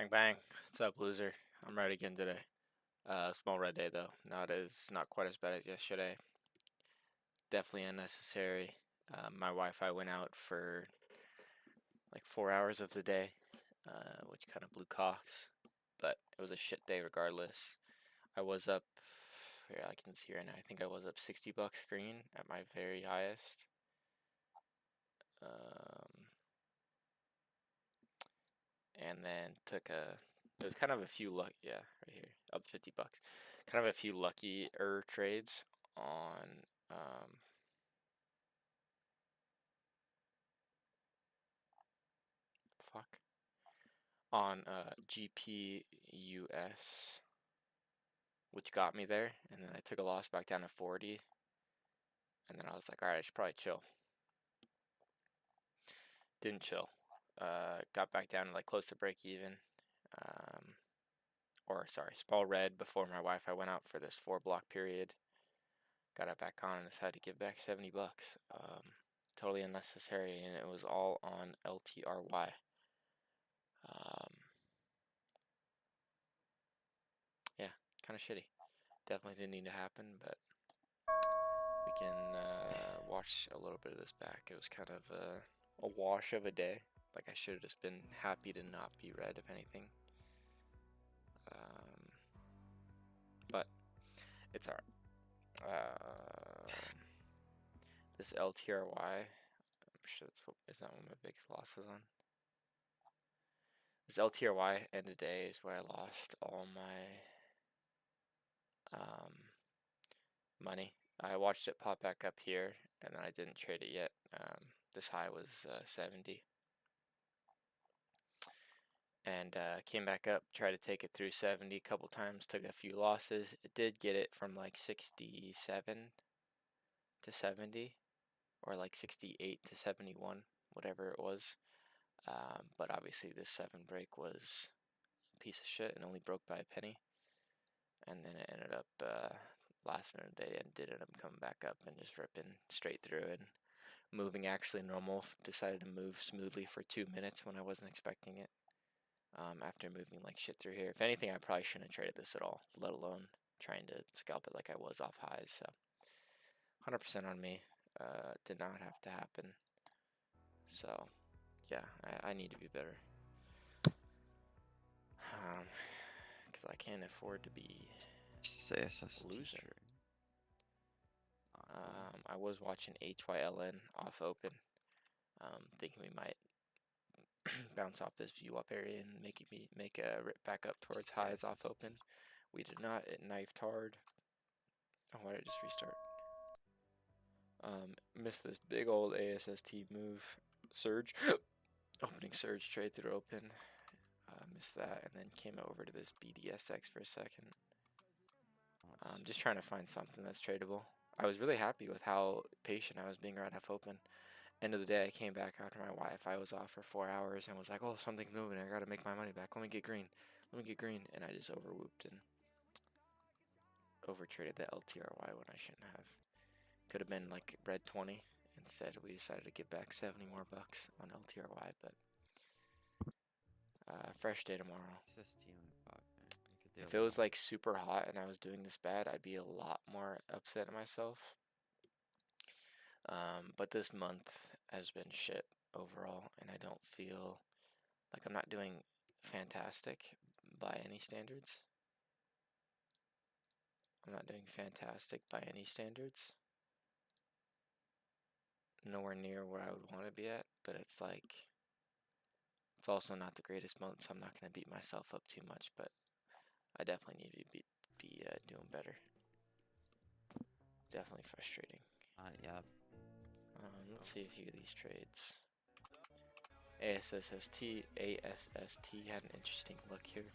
Bang bang. What's up, loser? I'm right again today. Small red day though. Not quite as bad as yesterday. Definitely unnecessary. My Wi-Fi went out for like 4 hours of the day, which kind of blew cocks. But it was a shit day regardless. I was up. Here I can see right now. I think I was up $60 green at my very highest. And then took a. It was kind of a few luck. Yeah, right here, up $50. Kind of a few luckier trades on fuck on GPUS, which got me there, and then I took a loss back down to 40, and then I was like, all right, I should probably chill. Didn't chill. Got back down to like close to break even. Or sorry, small red before my Wi-Fi went out for this 4 block period. Got it back on and decided to give back $70. Totally unnecessary, and it was all on LTRY. Yeah, kind of shitty. Definitely didn't need to happen, but we can watch a little bit of this back. It was kind of a wash of a day. Like I should have just been happy to not be red, if anything. But it's alright. This LTRY, I'm sure is that one of my biggest losses on. This LTRY end of day is where I lost all my money. I watched it pop back up here, and then I didn't trade it yet. This high was 70. And came back up, tried to take it through 70 a couple times, took a few losses. It did get it from like 67 to 70, or like 68 to 71, whatever it was. But obviously this 7 break was a piece of shit and only broke by a penny. And then it ended up last minute of the day and did end up coming back up and just ripping straight through and moving actually normal. Decided to move smoothly for 2 minutes when I wasn't expecting it. After moving like shit through here. If anything, I probably shouldn't have traded this at all, let alone trying to scalp it like I was off highs. So 100% on me. Did not have to happen. So yeah, I need to be better. Because I can't afford to be losing. I was watching HYLN off open, thinking we might bounce off this view up area and make a rip back up towards highs off open. We did not. It knifed hard. Oh, why did I just restart? Missed this big old ASST move surge. Opening surge trade through open. Missed that, and then came over to this BDSX for a second. Just trying to find something that's tradable. I was really happy with how patient I was being right off open. End of the day, I came back after my Wi-Fi was off for 4 hours and was like, oh, something's moving. I gotta make my money back. Let me get green. Let me get green. And I just overwhooped and overtraded the LTRY when I shouldn't have. Could have been like red 20. Instead, we decided to get back 70 more bucks on LTRY, but fresh day tomorrow. If it was like super hot and I was doing this bad, I'd be a lot more upset at myself. But this month has been shit overall, and I don't feel like I'm not doing fantastic by any standards. I'm not doing fantastic by any standards. Nowhere near where I would want to be at, but it's like, it's also not the greatest month, so I'm not going to beat myself up too much, but I definitely need to be doing better. Definitely frustrating. Yeah. Let's see a few of these trades. ASST had an interesting look here.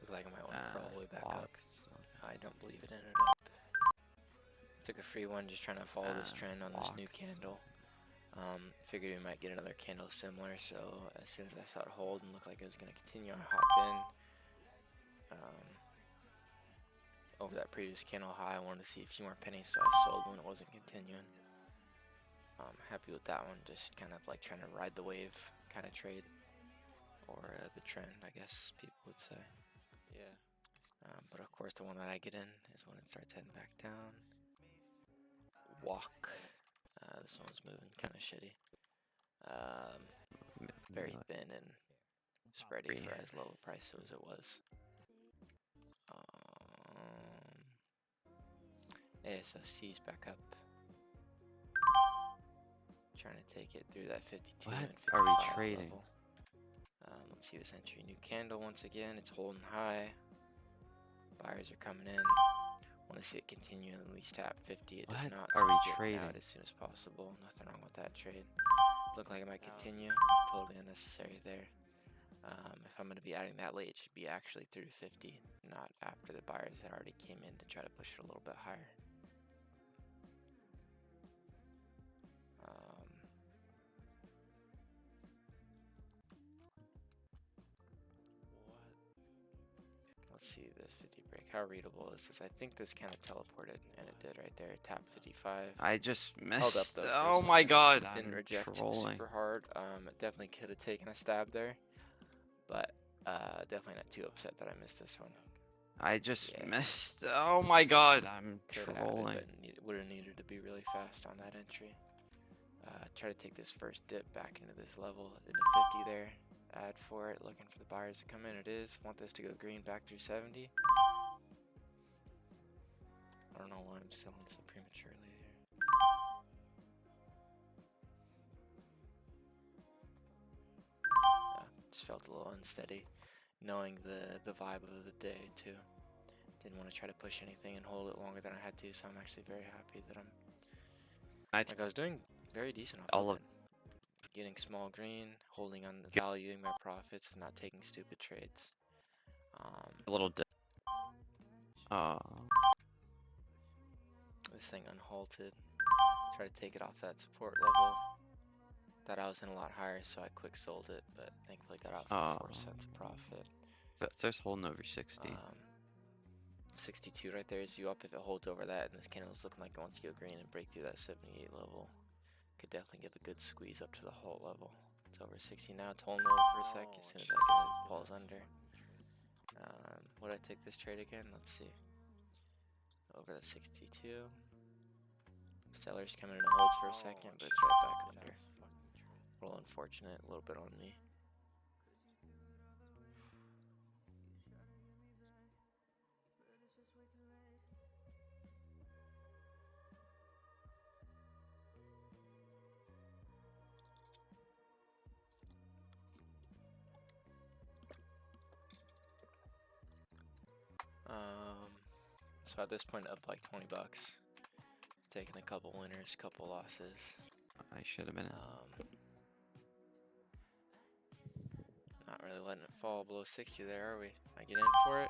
Looked like I might want to crawl all the way back up. I don't believe it ended up. Took a free one, just trying to follow this trend on this new candle. Figured we might get another candle similar, so as soon as I saw it hold and looked like it was going to continue, I hop in. Over that previous candle high, I wanted to see a few more pennies, so I sold when it wasn't continuing. Happy with that one. Just kind of like trying to ride the wave kind of trade, or the trend, I guess people would say. Yeah. But of course, the one that I get in is when it starts heading back down. Walk. This one's moving kind of shitty. Very thin and spready for as low a price as it was. ASSC's back up. Trying to take it through that 52 What and 55 are we trading? level. Let's see this entry. New candle once again. It's holding high. Buyers are coming in. Want to see it continue and at least tap 50. It does What not. are So we getting trading? out as soon as possible. Nothing wrong with that trade. Look like it might continue. Totally unnecessary there. If I'm going to be adding that late, it should be actually through 50, not after the buyers that already came in to try to push it a little bit higher. Let's see this 50 break. How readable is this? I think this kind of teleported, and it did right there. Tap 55. I just missed. Held up though. For Oh a my second. god, Didn't I'm reject trolling. super hard. It definitely could have taken a stab there, but definitely not too upset that I missed this one. I just missed. Oh my god, I'm trolling. But would have needed to be really fast on that entry. Try to take this first dip back into this level, into 50 there. Add for it, looking for the buyers to come in. It is. Want this to go green back through 70. I don't know why I'm selling so prematurely here. Just felt a little unsteady, knowing the vibe of the day too. Didn't want to try to push anything and hold it longer than I had to, so I'm actually very happy that I was doing very decent off of it. Getting small green, holding on, valuing my profits, and not taking stupid trades. A little dip. This thing unhalted. Try to take it off that support level. Thought I was in a lot higher, so I quick sold it, but thankfully got out for 4 cents of profit. There's holding over 60. 62 right there is you up if it holds over that, and this candle's looking like it wants to go green and break through that 78 level. Could definitely give a good squeeze up to the whole level. It's over 60 now. It's holding over for a sec. As soon as I get it, it falls under. Would I take this trade again? Let's see. Over the 62. Seller's coming in and holds for a second, but it's right back under. A little unfortunate, a little bit on me. So at this point, up like 20 bucks. Taking a couple winners, couple losses. I should have been Not really letting it fall below 60 there, are we? I get in for it.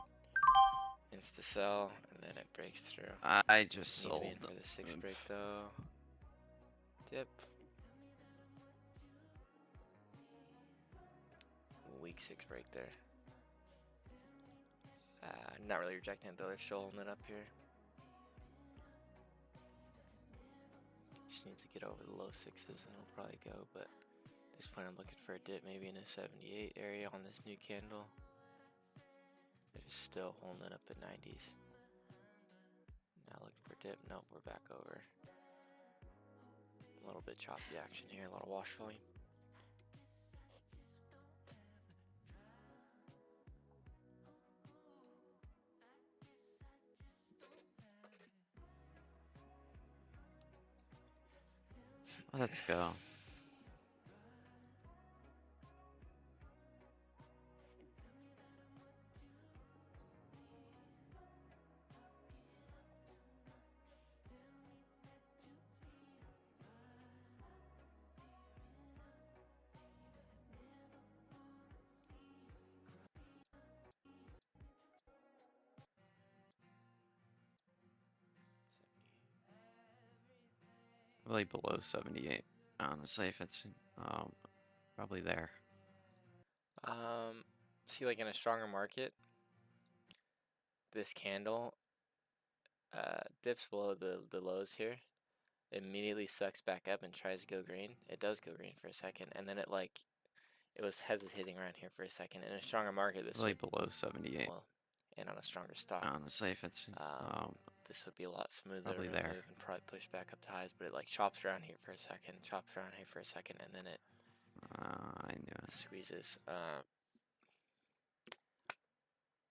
Insta sell, and then it breaks through. I just sold. Need to be in for the 6 break though. Dip. Weak 6 break there. Not really rejecting it though, they're still holding it up here. Just needs to get over the low 6s and it'll probably go, but at this point I'm looking for a dip maybe in a 78 area on this new candle. It is still holding it up at 90s. Now looking for a dip, nope, we're back over. A little bit choppy action here, a lot of wash volume. Let's go. Really below 78. Honestly, if it's probably there. See, like in a stronger market, this candle dips below the lows here, immediately sucks back up and tries to go green. It does go green for a second, and then it was hesitating around here for a second. In a stronger market, this Really would, below 78. well, and on a stronger stock, Honestly, if it's this would be a lot smoother probably to there. move and probably push back up to highs. But it like chops around here for a second, chops around here for a second, and then it I knew it. squeezes.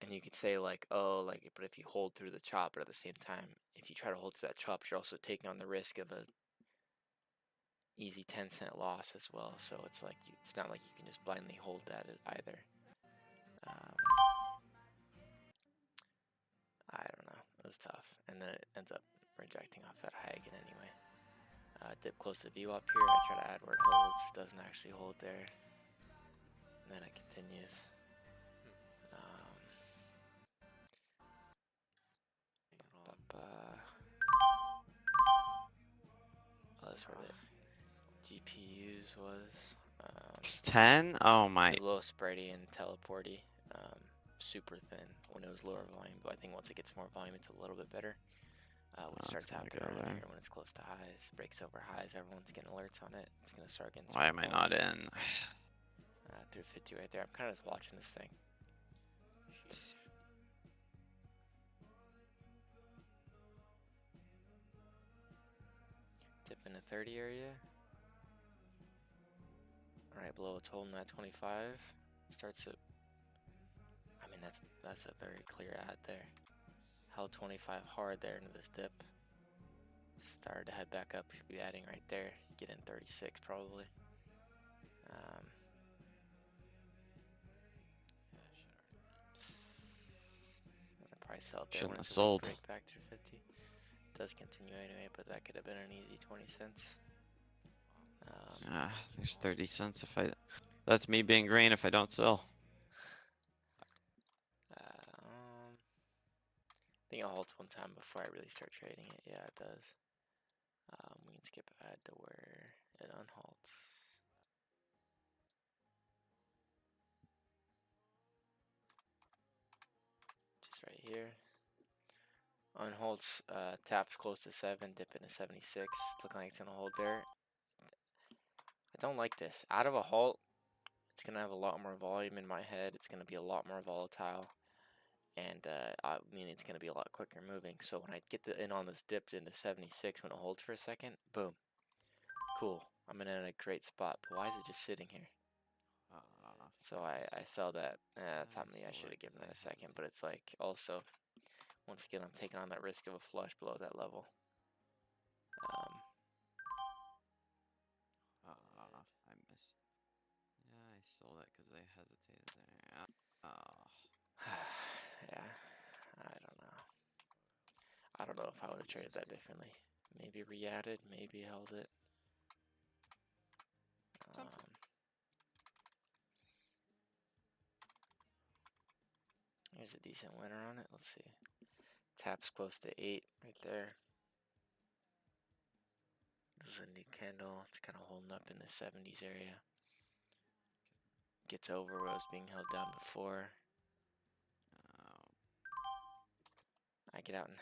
And you could say like, oh, like, but if you hold through the chop, but at the same time, if you try to hold to that chop, you're also taking on the risk of a easy 10-cent loss as well. So it's like it's not like you can just blindly hold that either. I don't know. It was tough, and then it ends up rejecting off that high again anyway. Dip close to view up here. I try to add where it holds. Doesn't actually hold there. And then it continues. Oh, that's where the GPUs was. It's 10? Oh my. It was low spready and teleporty. Super thin when it was lower volume, but I think once it gets more volume, it's a little bit better. When it starts happening around here, when it's close to highs, breaks over highs, everyone's getting alerts on it. It's gonna start getting. Why am I not in? 350 right there. I'm kind of just watching this thing. Dip in the 30 area. All right, below it's holding that 25. Starts it. I mean, that's a very clear ad there. Held 25 hard there into this dip. Started to head back up. Should be adding right there. Get in 36 probably. Probably sell it there when it's a weak break back through 50. Does continue anyway, but that could have been an easy 20 cents. There's 30 cents if I. That's me being green if I don't sell. I think it holds one time before I really start trading it. Yeah, it does. We can skip ahead to where it unhalts. Just right here. Unholds, taps close to 7, dip into 76. It's looking like it's going to hold there. I don't like this. Out of a halt, it's going to have a lot more volume in my head. It's going to be a lot more volatile. And I mean, it's going to be a lot quicker moving. So when I get in on this dip into 76, when it holds for a second, boom. Cool. I'm in a great spot. But why is it just sitting here? So I sell that. That's on me. I should have given that a second. But it's like also, once again, I'm taking on that risk of a flush below that level. I missed. Yeah, I sold it because I hesitated there. Yeah, I don't know if I would have traded that differently. Maybe re-added, maybe held it. Here's a decent winner on it. Let's see. Taps close to 8 right there. This is a new candle. It's kind of holding up in the 70s area. Gets over where it was being held down before. I get out and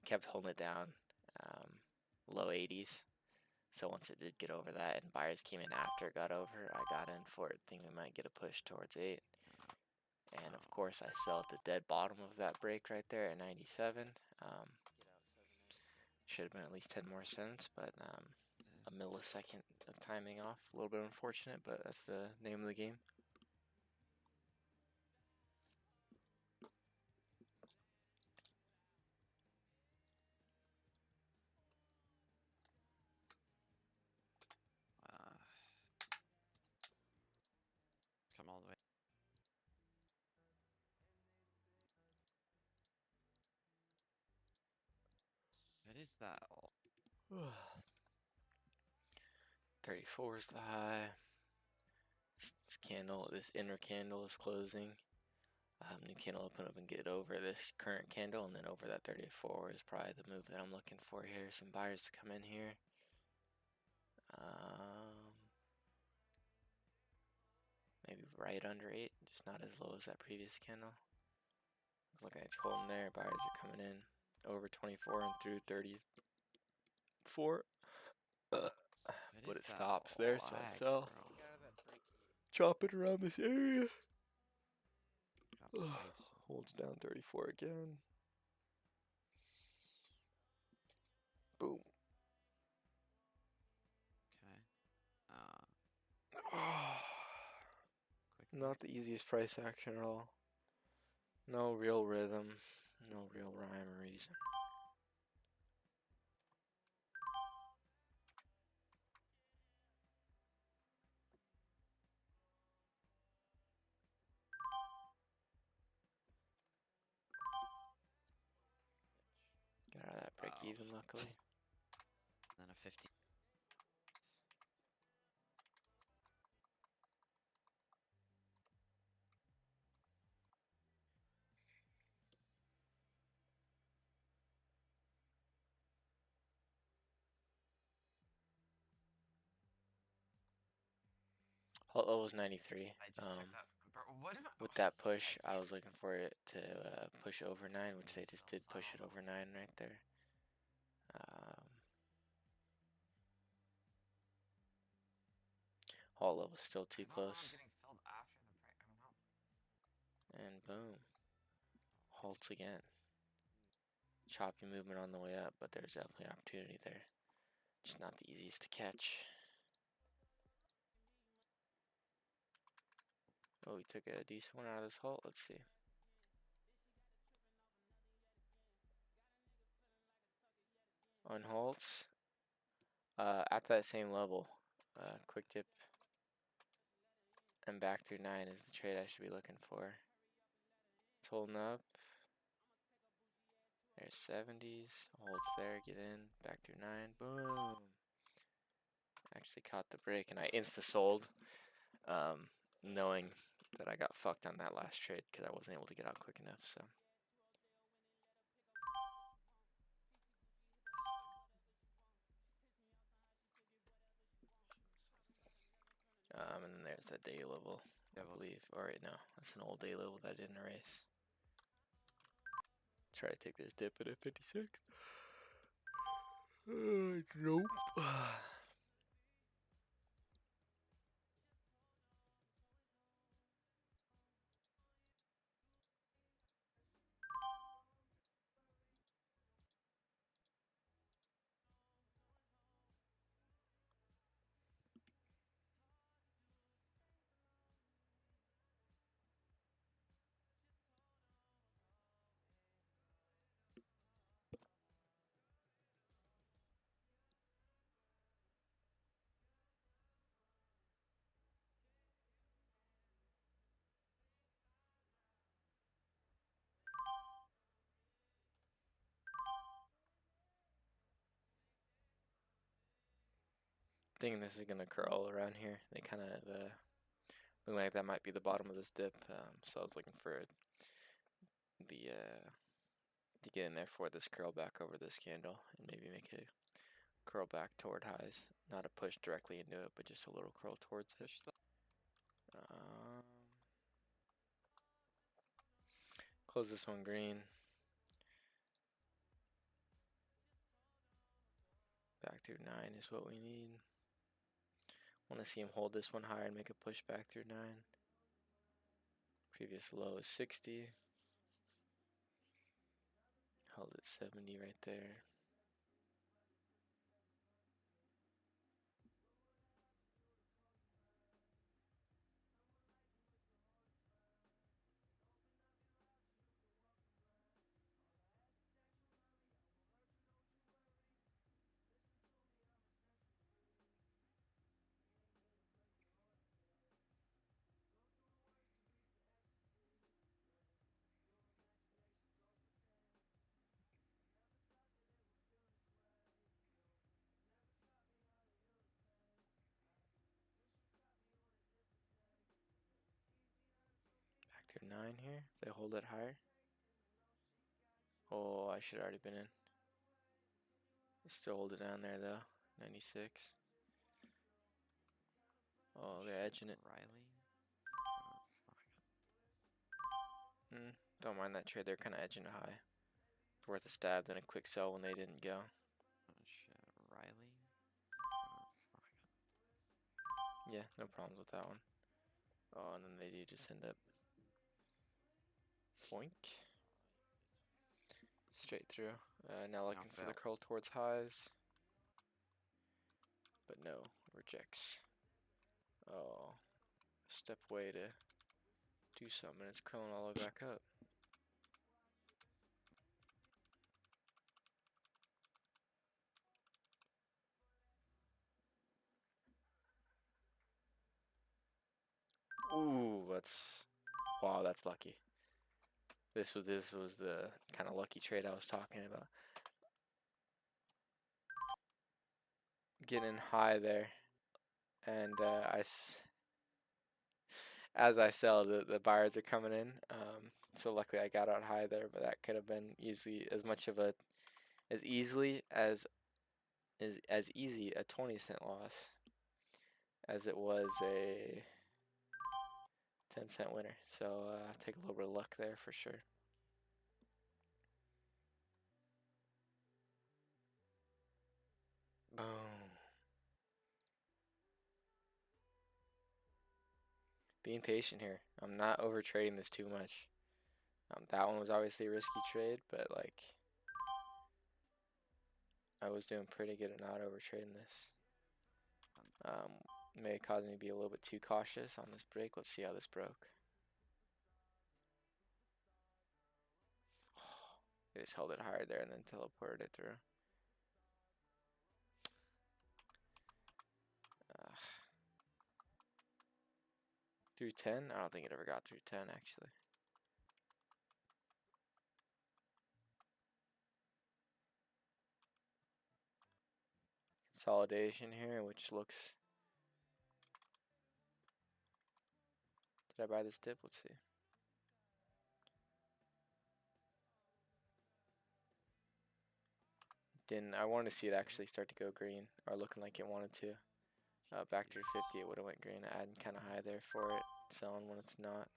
kept holding it down, low 80s. So once it did get over that and buyers came in after it got over, I got in for it, thinking we might get a push towards 8. And of course, I sell at the dead bottom of that break right there at 97. Should have been at least 10 more cents, but a millisecond of timing off. A little bit unfortunate, but that's the name of the game. Come all the way. What is that? 34 is the high. This candle, this inner candle is closing. New candle open up and get over this current candle, and then over that 34 is probably the move that I'm looking for here. Some buyers to come in here. Maybe right under 8, just not as low as that previous candle. Looking like it's holding there. Buyers are coming in over 24 and through 34. But it stops there, so I sell. Chop it around this area. Holds down 34 again. Boom. Okay. Not the easiest price action at all. No real rhythm. No real rhyme or reason. Got out of that break even, luckily. Then a 50. Halt low was 93. I just took that. Bro, what am I? With that push, I was looking for it to push over 9, which they just did push it over 9 right there. Halt low was still too close. And boom. Halts again. Choppy movement on the way up, but there's definitely opportunity there. Just not the easiest to catch. Oh, we took a decent one out of this halt. Let's see. On halts. At that same level. Quick dip and back through 9 is the trade I should be looking for. It's holding up. There's 70s. Holds there. Get in. Back through 9. Boom. Actually caught the break and I insta-sold. Knowing that I got fucked on that last trade because I wasn't able to get out quick enough. So. And then there's that day level, I believe. Alright, no, that's an old day level that I didn't erase. Try to take this dip at a 56. Nope. Thinking this is gonna curl around here. They kind of look like that might be the bottom of this dip. So I was looking for the to get in there for this curl back over this candle and maybe make a curl back toward highs. Not a push directly into it, but just a little curl towards it. Close this one green. Back through 9 is what we need. Want to see him hold this one higher and make a push back through 9. Previous low is 60. Held at 70 right there. Back through 9 here. If they hold it higher. Oh, I should have already been in. Still hold it down there though. 96. Oh, they're edging it. Riley. Don't mind that trade. They're kind of edging high. Worth a stab, then a quick sell when they didn't go. Oh shit, Riley. Oh fuck. Yeah, no problems with that one. Oh, and then they do just end up boink. Straight through. Now looking for the fail. curl towards highs. But no, rejects. Oh, step way to do something. It's curling all the way back up. Ooh, wow, that's lucky. This was the kind of lucky trade I was talking about. Getting high there, and as I sell, the buyers are coming in. So luckily I got out high there, but that could have been easily as easily as easy a 20-cent loss as it was a 10-cent winner. So take a little bit of luck there for sure. Boom. Being patient here. I'm not over trading this too much. That one was obviously a risky trade, but like I was doing pretty good at not over trading this. May cause me to be a little bit too cautious on this break. Let's see how this broke. I just held it higher there and then teleported it through. Through 10? I don't think it ever got through 10 actually. Consolidation here, which looks. Did I buy this dip? Let's see. Didn't. I wanted to see it actually start to go green, or looking like it wanted to. Back through 50, it would have went green. Adding kind of high there for it, selling when it's not.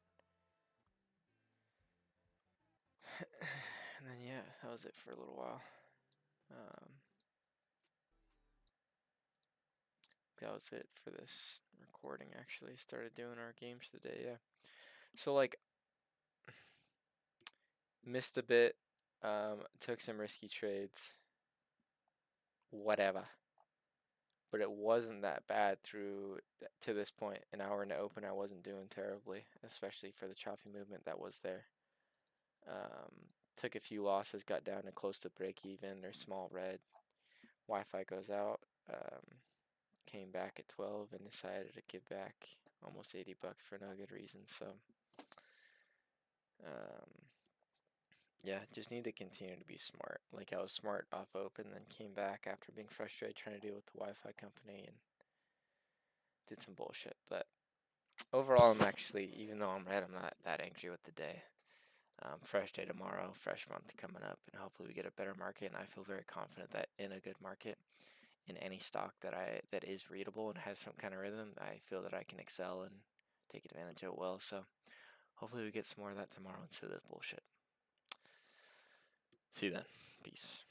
And then yeah, that was it for a little while. That was it for this recording. Actually, started doing our games today. Yeah. So like, missed a bit. Took some risky trades. Whatever. But it wasn't that bad through to this point. An hour into open, I wasn't doing terribly, especially for the choppy movement that was there. Took a few losses, got down to close to break even or small red. Wi-Fi goes out. Came back at 12 and decided to give back almost 80 bucks for no good reason. So, yeah, just need to continue to be smart. Like I was smart off open, then came back after being frustrated trying to deal with the Wi-Fi company and did some bullshit. But overall, I'm actually, even though I'm red, I'm not that angry with the day. Fresh day tomorrow, fresh month coming up, and hopefully we get a better market. And I feel very confident that in a good market, in any stock that is readable and has some kind of rhythm, I feel that I can excel and take advantage of it well. So hopefully we get some more of that tomorrow instead of this bullshit. See you then. Peace.